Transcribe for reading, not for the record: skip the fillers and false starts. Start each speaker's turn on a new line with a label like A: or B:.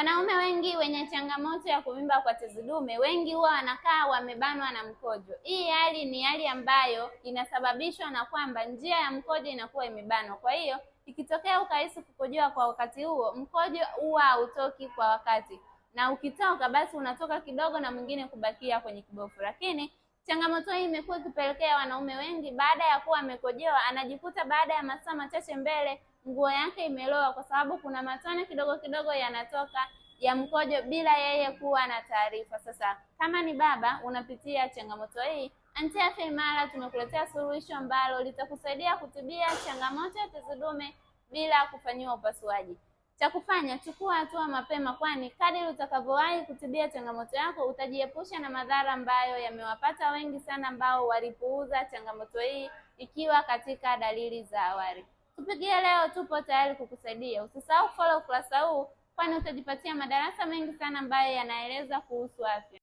A: Wanaume wengi wenye changamoto ya kuvimba kwa tezi dume, wengi huwa wanakaa wamebanwa na mkojo. Hii hali ni hali ambayo inasababishwa na kwamba njia ya mkojo inakuwa imebanwa. Kwa hiyo ikitokea ukahisi kukojoa kwa wakati huo, mkojo huwa hautoki kwa wakati, na ukitoka basi unatoka kidogo na mwingine kubakia kwenye kibofu. Lakini changamoto hii imekuwa ikipelekea wanaume wengi baada ya kuwa amekojoa anajikuta baada ya masaa machache mbele nguo yake imeloa, kwa sababu kuna matone kidogo kidogo yanatoka ya mkojo bila yeye kuwa na taarifa. Sasa kama ni baba unapitia changamoto hii, Anti-Afya Imara tumekuletea suluhisho ambalo litakusaidia kutibia changamoto ya tezi dume bila kufanyiwa upasuaji. Cha kufanya, chukua hatua mapema, kwani kadri utakavyowahi kutibia changamoto yako utajiepusha na madhara ambayo yamewapata wengi sana ambao walipuuza changamoto hii ikiwa katika dalili za awali. Tupigie leo, tupo tayari kukusaidia. Usisahau follow ukurasa huu, kwani utajipatia madarasa mengi sana ambayo yanaeleza kuhusu afya.